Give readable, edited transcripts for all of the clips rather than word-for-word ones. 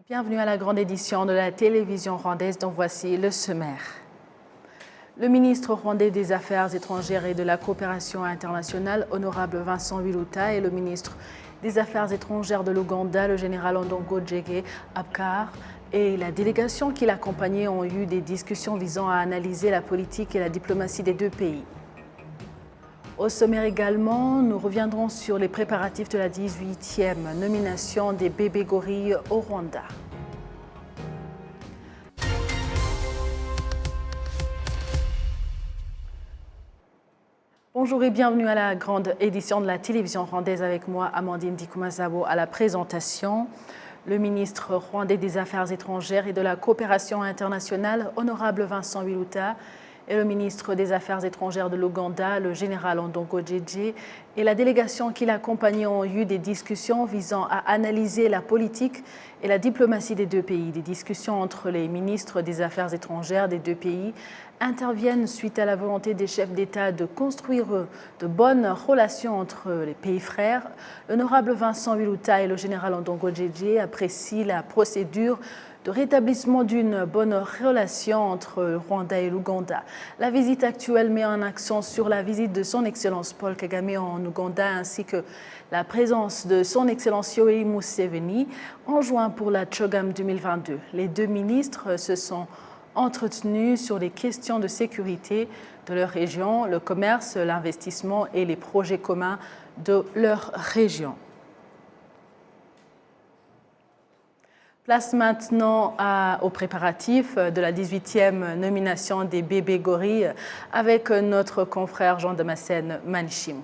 Bienvenue à la grande édition de la télévision rwandaise dont voici le sommaire. Le ministre rwandais des Affaires étrangères et de la coopération internationale, honorable Vincent Biruta, et le ministre des Affaires étrangères de l'Ouganda, le général Ondongo Jege Abkar, et la délégation qui l'accompagnait ont eu des discussions visant à analyser la politique et la diplomatie des deux pays. Au sommaire également, nous reviendrons sur les préparatifs de la 18e nomination des bébés gorilles au Rwanda. Bonjour et bienvenue à la grande édition de la télévision rwandaise avec moi, Amandine Dikoumazabo, à la présentation. Le ministre rwandais des Affaires étrangères et de la coopération internationale, honorable Vincent Biruta, et le ministre des Affaires étrangères de l'Ouganda, le général Ondongo Jege, et la délégation qui l'accompagnait ont eu des discussions visant à analyser la politique et la diplomatie des deux pays. Des discussions entre les ministres des Affaires étrangères des deux pays interviennent suite à la volonté des chefs d'État de construire de bonnes relations entre les pays frères. L'honorable Vincent Biruta et le général Ondongo Jege apprécient la procédure de rétablissement d'une bonne relation entre le Rwanda et l'Ouganda. La visite actuelle met un accent sur la visite de son Excellence Paul Kagame en Ouganda ainsi que la présence de son Excellence Yoweri Museveni en juin pour la CHOGM 2022. Les deux ministres se sont entretenus sur les questions de sécurité de leur région, le commerce, l'investissement et les projets communs de leur région. Place maintenant aux préparatifs de la 18e nomination des bébés gorilles avec notre confrère Jean Damascène Manishim.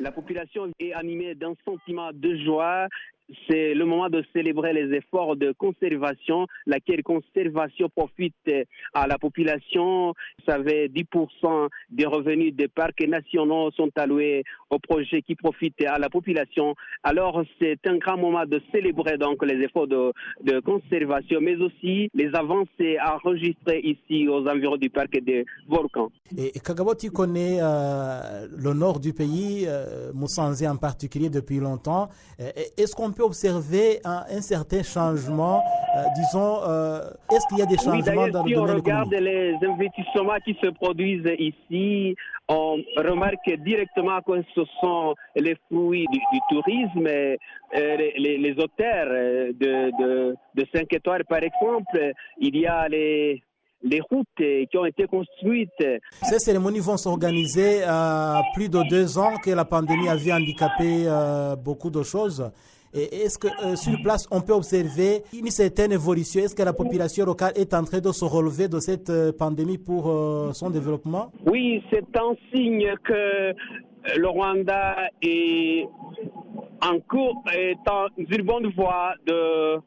La population est animée d'un sentiment de joie. C'est le moment de célébrer les efforts de conservation, laquelle conservation profite à la population. Vous savez, 10% des revenus des parcs nationaux sont alloués au projet qui profite à la population. Alors, c'est un grand moment de célébrer donc les efforts de conservation, mais aussi les avancées enregistrées ici aux environs du parc des volcans. Et Kagabo, tu connais le nord du pays, Musanze en particulier, depuis longtemps. Est-ce qu'on peut observer un certain changement, disons, est-ce qu'il y a des changements dans le domaine économique? Si on regarde les investissements qui se produisent ici, on remarque directement que ce sont les fruits du tourisme, les hôtels de 5 étoiles par exemple. Il y a les routes qui ont été construites. Ces cérémonies vont s'organiser plus de 2 ans que la pandémie avait handicapé beaucoup de choses. Et est-ce que sur place, on peut observer une certaine évolution? Est-ce que la population locale est en train de se relever de cette pandémie pour son développement? Oui, c'est un signe que le Rwanda est en cours, est en une bonne voie de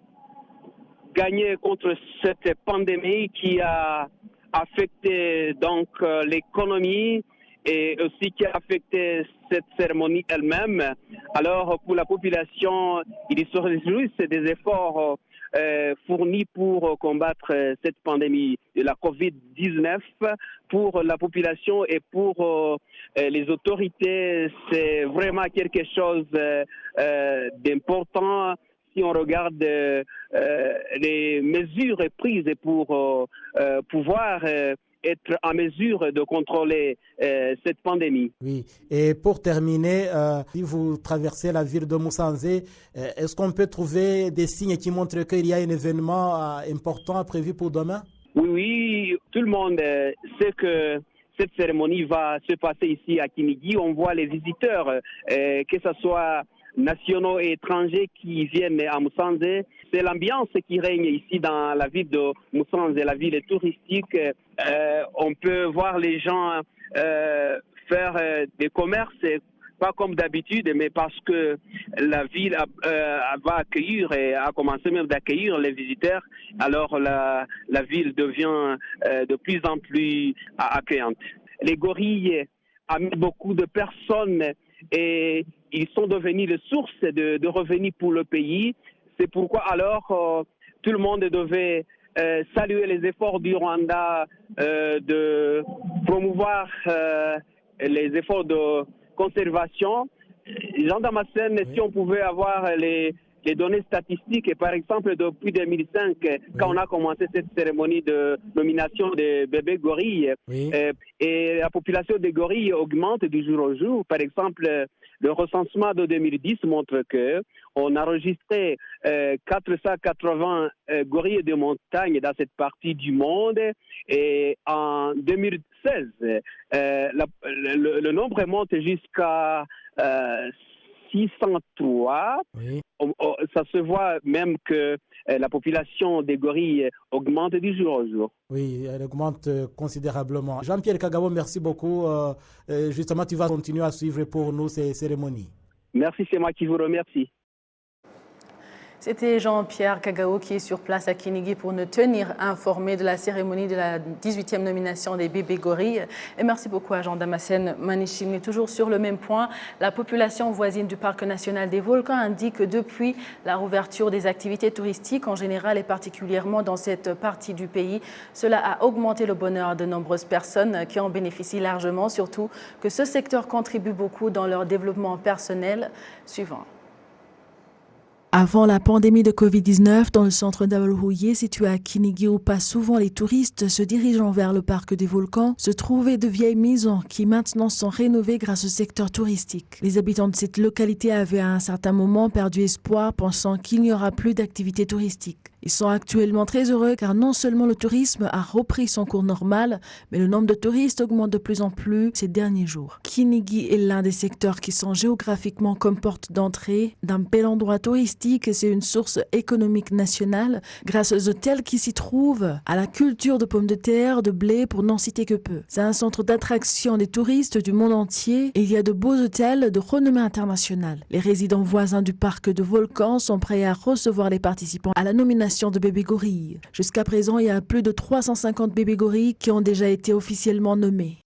gagner contre cette pandémie qui a affecté donc l'économie et aussi qui a affecté cette cérémonie elle-même. Alors pour la population, ils se réjouissent des efforts fournis pour combattre cette pandémie de la COVID-19. Pour la population et pour les autorités, c'est vraiment quelque chose d'important. Si on regarde les mesures prises pour pouvoir être en mesure de contrôler cette pandémie. Oui, et pour terminer, si vous traversez la ville de Musanze, est-ce qu'on peut trouver des signes qui montrent qu'il y a un événement important prévu pour demain? Oui, tout le monde sait que cette cérémonie va se passer ici à Kinigi. On voit les visiteurs, que ce soit nationaux et étrangers qui viennent à Musanze. C'est l'ambiance qui règne ici dans la ville de Musanze, la ville est touristique. On peut voir les gens faire des commerces, pas comme d'habitude, mais parce que la ville va accueillir et a commencé même d'accueillir les visiteurs. Alors la ville devient de plus en plus accueillante. Les gorilles amènent beaucoup de personnes et ils sont devenus les sources de revenus pour le pays. C'est pourquoi alors tout le monde devait saluer les efforts du Rwanda de promouvoir les efforts de conservation. Jean Damascène, si on pouvait avoir les données statistiques, et par exemple depuis 2005, quand on a commencé cette cérémonie de nomination des bébés gorilles, et la population des gorilles augmente du jour au jour. Par exemple, le recensement de 2010 montre qu'on a enregistré 480 gorilles de montagne dans cette partie du monde, et en 2016, le nombre monte jusqu'à 603. Ça se voit même que la population des gorilles augmente du jour au jour. Oui, elle augmente considérablement. Jean-Pierre Kagabo, merci beaucoup. Justement, tu vas continuer à suivre pour nous ces cérémonies. Merci, c'est moi qui vous remercie. C'était Jean-Pierre Kagabo qui est sur place à Kinigi pour nous tenir informés de la cérémonie de la 18e nomination des bébés gorilles. Et merci beaucoup à Jean Damascène Manichini. Toujours sur le même point, la population voisine du Parc national des volcans indique que depuis la rouverture des activités touristiques en général et particulièrement dans cette partie du pays, cela a augmenté le bonheur de nombreuses personnes qui en bénéficient largement, surtout que ce secteur contribue beaucoup dans leur développement personnel. Suivant. Avant la pandémie de Covid-19, dans le centre d'Abalhouye, situé à Kinigi, où passent souvent les touristes se dirigeant vers le parc des volcans, se trouvaient de vieilles maisons qui maintenant sont rénovées grâce au secteur touristique. Les habitants de cette localité avaient à un certain moment perdu espoir, pensant qu'il n'y aura plus d'activité touristique. Ils sont actuellement très heureux car non seulement le tourisme a repris son cours normal, mais le nombre de touristes augmente de plus en plus ces derniers jours. Kinigi est l'un des secteurs qui sont géographiquement comme porte d'entrée d'un bel endroit touristique et c'est une source économique nationale grâce aux hôtels qui s'y trouvent, à la culture de pommes de terre, de blé pour n'en citer que peu. C'est un centre d'attraction des touristes du monde entier et il y a de beaux hôtels de renommée internationale. Les résidents voisins du parc de volcans sont prêts à recevoir les participants à la nomination de bébés gorilles. Jusqu'à présent, il y a plus de 350 bébés gorilles qui ont déjà été officiellement nommés.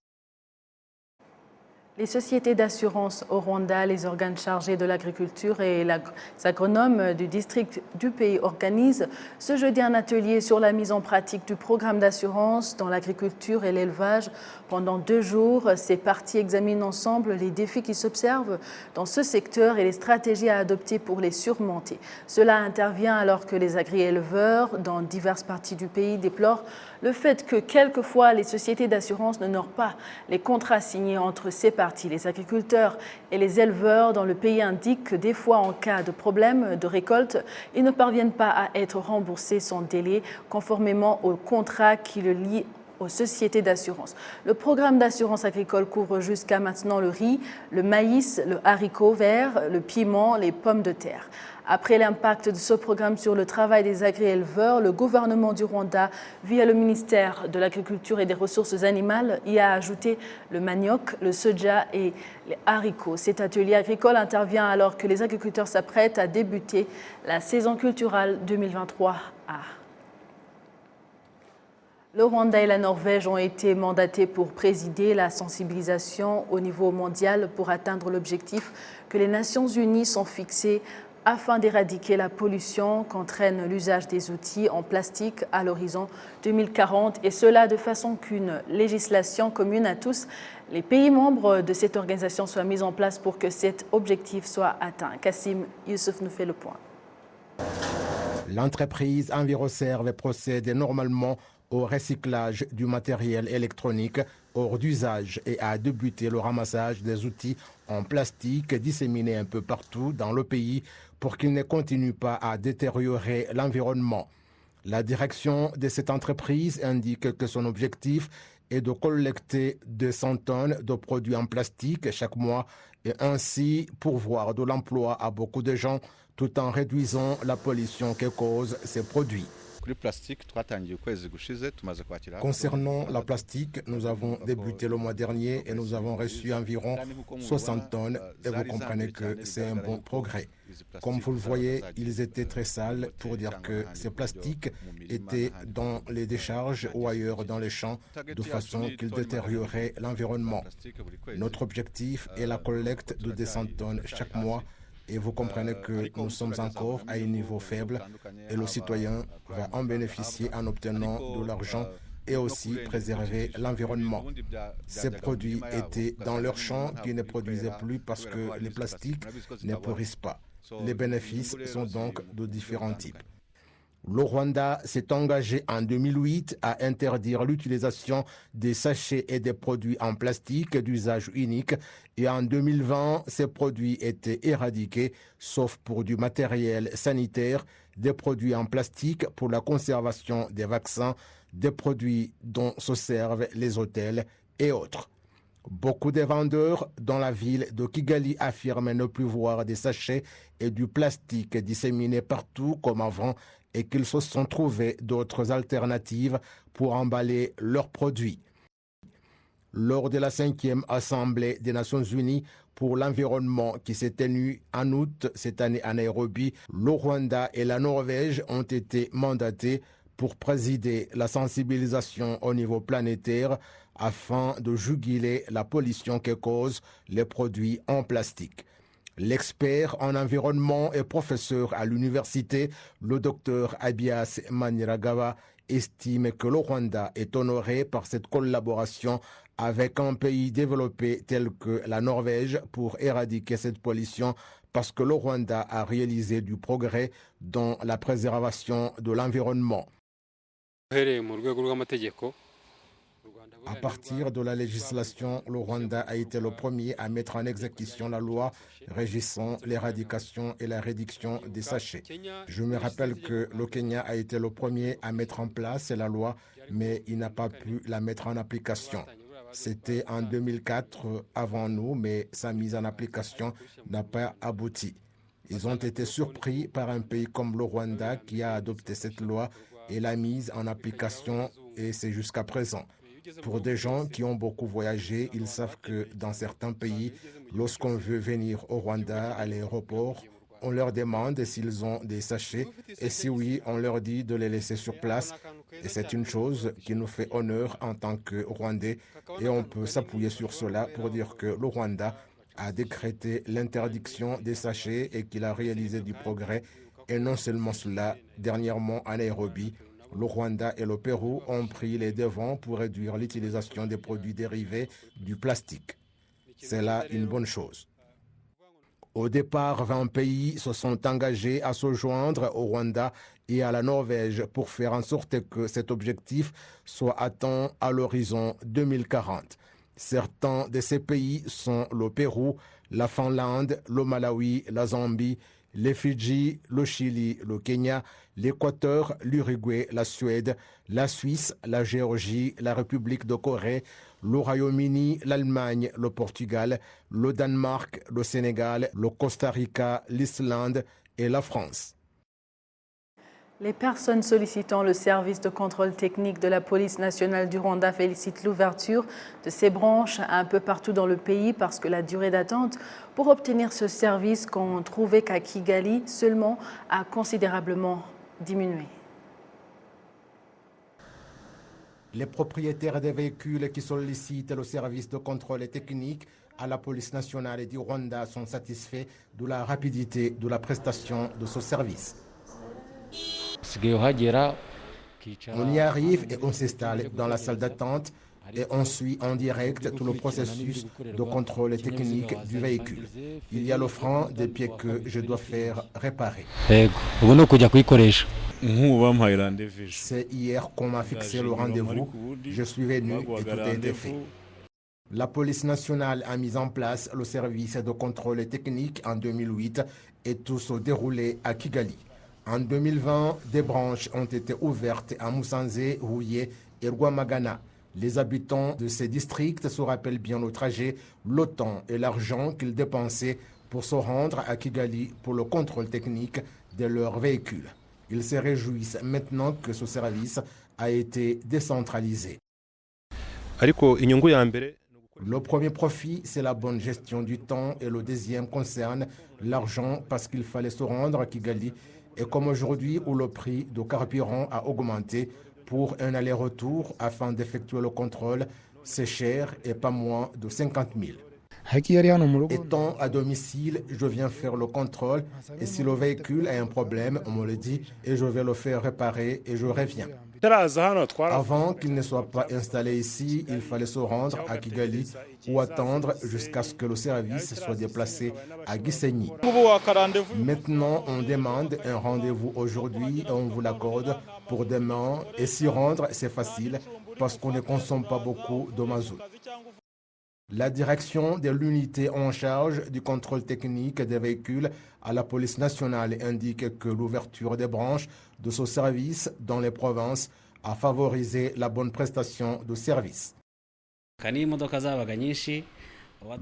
Les sociétés d'assurance au Rwanda, les organes chargés de l'agriculture et les agronomes du district du pays organisent ce jeudi un atelier sur la mise en pratique du programme d'assurance dans l'agriculture et l'élevage. Pendant 2 jours, ces parties examinent ensemble les défis qui s'observent dans ce secteur et les stratégies à adopter pour les surmonter. Cela intervient alors que les agri-éleveurs dans diverses parties du pays déplorent le fait que quelquefois les sociétés d'assurance n'honorent pas les contrats signés entre ces parties. Les agriculteurs et les éleveurs dans le pays indiquent que des fois, en cas de problème de récolte, ils ne parviennent pas à être remboursés sans délai, conformément au contrat qui le lie aux sociétés d'assurance. Le programme d'assurance agricole couvre jusqu'à maintenant le riz, le maïs, le haricot vert, le piment, les pommes de terre. Après l'impact de ce programme sur le travail des agri-éleveurs, le gouvernement du Rwanda, via le ministère de l'Agriculture et des Ressources animales, y a ajouté le manioc, le soja et les haricots. Cet atelier agricole intervient alors que les agriculteurs s'apprêtent à débuter la saison culturelle 2023 à. Le Rwanda et la Norvège ont été mandatés pour présider la sensibilisation au niveau mondial pour atteindre l'objectif que les Nations Unies sont fixées afin d'éradiquer la pollution qu'entraîne l'usage des outils en plastique à l'horizon 2040, et cela de façon qu'une législation commune à tous les pays membres de cette organisation soit mise en place pour que cet objectif soit atteint. Kassim Youssef nous fait le point. L'entreprise Enviroserve procède normalement au recyclage du matériel électronique hors d'usage et a débuté le ramassage des outils en plastique disséminés un peu partout dans le pays pour qu'ils ne continuent pas à détériorer l'environnement. La direction de cette entreprise indique que son objectif est de collecter 200 tonnes de produits en plastique chaque mois et ainsi pourvoir de l'emploi à beaucoup de gens tout en réduisant la pollution que causent ces produits. Concernant la plastique, nous avons débuté le mois dernier et nous avons reçu environ 60 tonnes et vous comprenez que c'est un bon progrès. Comme vous le voyez, ils étaient très sales pour dire que ces plastiques étaient dans les décharges ou ailleurs dans les champs de façon qu'ils détérioraient l'environnement. Notre objectif est la collecte de 200 tonnes chaque mois. Et vous comprenez que nous sommes encore à un niveau faible et le citoyen va en bénéficier en obtenant de l'argent et aussi préserver l'environnement. Ces produits étaient dans leurs champs qui ne produisaient plus parce que les plastiques ne pourrissent pas. Les bénéfices sont donc de différents types. Le Rwanda s'est engagé en 2008 à interdire l'utilisation des sachets et des produits en plastique d'usage unique et en 2020, ces produits étaient éradiqués sauf pour du matériel sanitaire, des produits en plastique pour la conservation des vaccins, des produits dont se servent les hôtels et autres. Beaucoup de vendeurs dans la ville de Kigali affirment ne plus voir des sachets et du plastique disséminés partout comme avant et qu'ils se sont trouvés d'autres alternatives pour emballer leurs produits. Lors de la 5e Assemblée des Nations Unies pour l'environnement qui s'est tenue en août cette année à Nairobi, le Rwanda et la Norvège ont été mandatés pour présider la sensibilisation au niveau planétaire afin de juguler la pollution que causent les produits en plastique. L'expert en environnement et professeur à l'université, le docteur Abias Maniragaba, estime que le Rwanda est honoré par cette collaboration avec un pays développé tel que la Norvège pour éradiquer cette pollution parce que le Rwanda a réalisé du progrès dans la préservation de l'environnement. À partir de la législation, le Rwanda a été le premier à mettre en exécution la loi régissant l'éradication et la réduction des sachets. Je me rappelle que le Kenya a été le premier à mettre en place la loi, mais il n'a pas pu la mettre en application. C'était en 2004 avant nous, mais sa mise en application n'a pas abouti. Ils ont été surpris par un pays comme le Rwanda qui a adopté cette loi et l'a mise en application, et c'est jusqu'à présent. Pour des gens qui ont beaucoup voyagé, ils savent que dans certains pays, lorsqu'on veut venir au Rwanda à l'aéroport, on leur demande s'ils ont des sachets et si oui, on leur dit de les laisser sur place. Et c'est une chose qui nous fait honneur en tant que Rwandais et on peut s'appuyer sur cela pour dire que le Rwanda a décrété l'interdiction des sachets et qu'il a réalisé du progrès. Et non seulement cela, dernièrement à Nairobi, le Rwanda et le Pérou ont pris les devants pour réduire l'utilisation des produits dérivés du plastique. C'est là une bonne chose. Au départ, 20 pays se sont engagés à se joindre au Rwanda et à la Norvège pour faire en sorte que cet objectif soit atteint à l'horizon 2040. Certains de ces pays sont le Pérou, la Finlande, le Malawi, la Zambie, les Fidji, le Chili, le Kenya, l'Équateur, l'Uruguay, la Suède, la Suisse, la Géorgie, la République de Corée, le Royaume-Uni, l'Allemagne, le Portugal, le Danemark, le Sénégal, le Costa Rica, l'Islande et la France. Les personnes sollicitant le service de contrôle technique de la police nationale du Rwanda félicitent l'ouverture de ces branches un peu partout dans le pays parce que la durée d'attente pour obtenir ce service qu'on trouvait qu'à Kigali seulement a considérablement diminué. Les propriétaires des véhicules qui sollicitent le service de contrôle technique à la police nationale du Rwanda sont satisfaits de la rapidité de la prestation de ce service. On y arrive et on s'installe dans la salle d'attente et on suit en direct tout le processus de contrôle technique du véhicule. Il y a le frein des pieds que je dois faire réparer. C'est hier qu'on m'a fixé le rendez-vous. Je suis venu et tout a été fait. La police nationale a mis en place le service de contrôle technique en 2008 et tout se déroulait à Kigali. En 2020, des branches ont été ouvertes à Musanze, Huye et Rwamagana. Les habitants de ces districts se rappellent bien le trajet, le temps et l'argent qu'ils dépensaient pour se rendre à Kigali pour le contrôle technique de leurs véhicules. Ils se réjouissent maintenant que ce service a été décentralisé. Le premier profit, c'est la bonne gestion du temps et le deuxième concerne l'argent parce qu'il fallait se rendre à Kigali. Et comme aujourd'hui où le prix du carburant a augmenté pour un aller-retour afin d'effectuer le contrôle, c'est cher et pas moins de 50 000. Étant à domicile, je viens faire le contrôle et si le véhicule a un problème, on me le dit et je vais le faire réparer et je reviens. Avant qu'il ne soit pas installé ici, il fallait se rendre à Kigali ou attendre jusqu'à ce que le service soit déplacé à Gisenyi. Maintenant, on demande un rendez-vous aujourd'hui et on vous l'accorde pour demain. Et s'y rendre, c'est facile parce qu'on ne consomme pas beaucoup de mazout. La direction de l'unité en charge du contrôle technique des véhicules à la police nationale indique que l'ouverture des branches de ce service dans les provinces a favorisé la bonne prestation de service.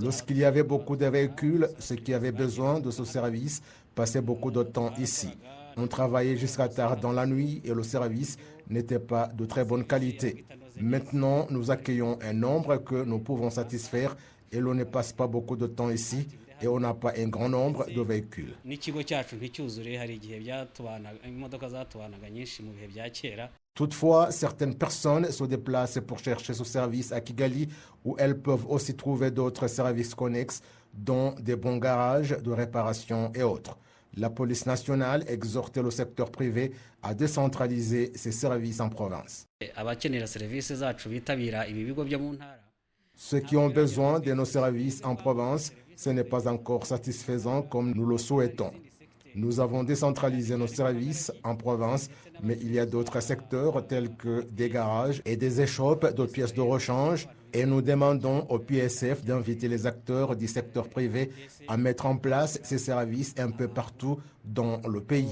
Lorsqu'il y avait beaucoup de véhicules, ceux qui avaient besoin de ce service passaient beaucoup de temps ici. On travaillait jusqu'à tard dans la nuit et le service n'était pas de très bonne qualité. Maintenant, nous accueillons un nombre que nous pouvons satisfaire et l'on ne passe pas beaucoup de temps ici et on n'a pas un grand nombre de véhicules. Toutefois, certaines personnes se déplacent pour chercher ce service à Kigali où elles peuvent aussi trouver d'autres services connexes, dont des bons garages de réparation et autres. La police nationale exhorte le secteur privé à décentraliser ses services en province. Ceux qui ont besoin de nos services en province, ce n'est pas encore satisfaisant comme nous le souhaitons. Nous avons décentralisé nos services en province, mais il y a d'autres secteurs tels que des garages et des échoppes de pièces de rechange et nous demandons au PSF d'inviter les acteurs du secteur privé à mettre en place ces services un peu partout dans le pays.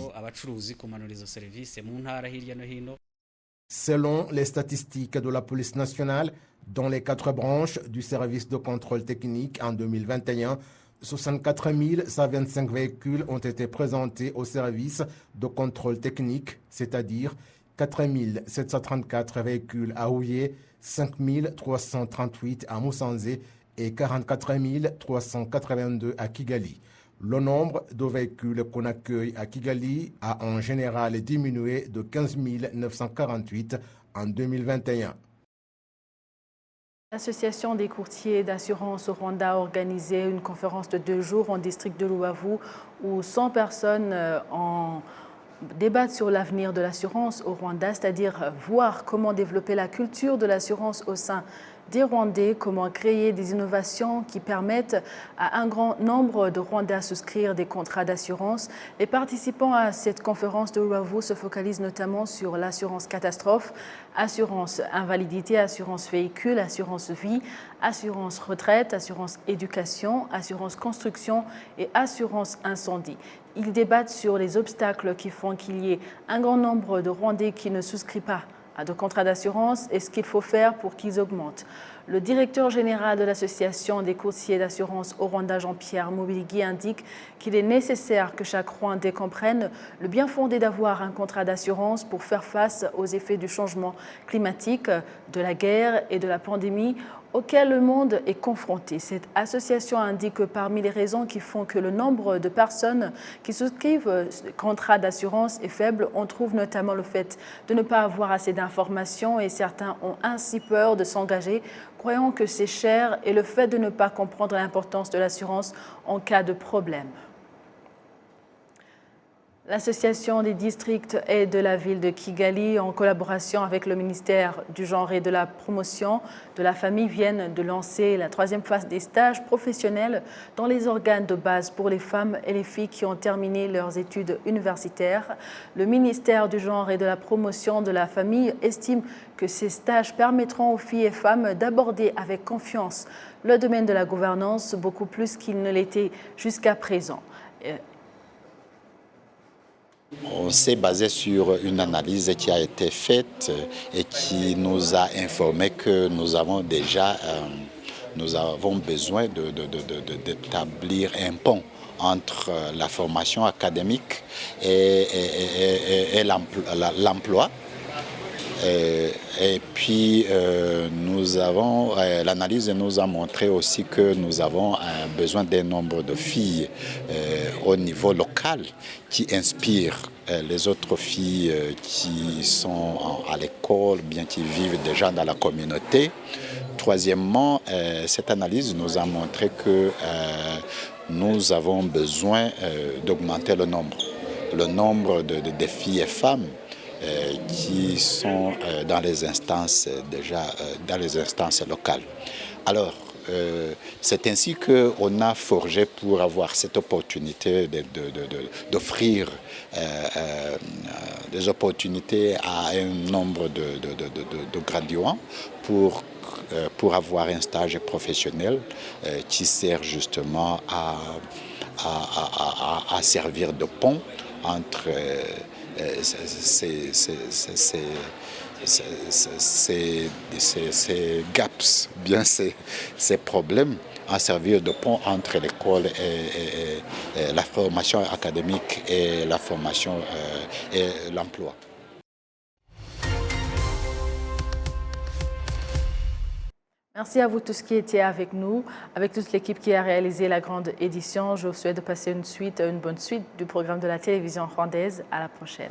Selon les statistiques de la police nationale, dans les 4 branches du service de contrôle technique en 2021, 64 125 véhicules ont été présentés au service de contrôle technique, c'est-à-dire 4 734 véhicules à Houillé, 5 338 à Moussanzé et 44 382 à Kigali. Le nombre de véhicules qu'on accueille à Kigali a en général diminué de 15 948 en 2021. L'Association des courtiers d'assurance au Rwanda a organisé une conférence de 2 jours en district de Rubavu où 100 personnes débattent sur l'avenir de l'assurance au Rwanda, c'est-à-dire voir comment développer la culture de l'assurance au sein des Rwandais, comment créer des innovations qui permettent à un grand nombre de Rwandais à souscrire des contrats d'assurance. Les participants à cette conférence de Rubavu se focalisent notamment sur l'assurance catastrophe, assurance invalidité, assurance véhicule, assurance vie, assurance retraite, assurance éducation, assurance construction et assurance incendie. Ils débattent sur les obstacles qui font qu'il y ait un grand nombre de Rwandais qui ne souscrivent pas à de contrats d'assurance et ce qu'il faut faire pour qu'ils augmentent. Le directeur général de l'Association des courtiers d'assurance au Rwanda, Jean-Pierre Mobiligi, indique qu'il est nécessaire que chaque Rwandais comprenne le bien fondé d'avoir un contrat d'assurance pour faire face aux effets du changement climatique, de la guerre et de la pandémie auquel le monde est confronté. Cette association indique que parmi les raisons qui font que le nombre de personnes qui souscrivent des contrats d'assurance est faible, on trouve notamment le fait de ne pas avoir assez d'informations et certains ont ainsi peur de s'engager, croyant que c'est cher et le fait de ne pas comprendre l'importance de l'assurance en cas de problème. L'Association des districts et de la ville de Kigali, en collaboration avec le ministère du Genre et de la Promotion de la Famille, viennent de lancer la 3e phase des stages professionnels dans les organes de base pour les femmes et les filles qui ont terminé leurs études universitaires. Le ministère du Genre et de la Promotion de la Famille estime que ces stages permettront aux filles et femmes d'aborder avec confiance le domaine de la gouvernance, beaucoup plus qu'il ne l'était jusqu'à présent. On s'est basé sur une analyse qui a été faite et qui nous a informé que nous avons besoin d'établir un pont entre la formation académique et l'emploi. Et puis, l'analyse nous a montré aussi que nous avons besoin d'un nombre de filles au niveau local qui inspirent les autres filles qui sont à l'école, bien qui vivent déjà dans la communauté. Troisièmement, cette analyse nous a montré que nous avons besoin d'augmenter le nombre de filles et femmes qui sont dans les instances dans les instances locales. Alors, c'est ainsi qu'on a forgé pour avoir cette opportunité d'offrir des opportunités à un nombre de graduants pour avoir un stage professionnel qui sert justement à servir de pont entre ces gaps, bien ces problèmes, à servir de pont entre l'école et la formation académique et la formation et l'emploi. Merci à vous tous qui étiez avec nous, avec toute l'équipe qui a réalisé la grande édition. Je vous souhaite de passer une bonne suite du programme de la télévision rwandaise. À la prochaine.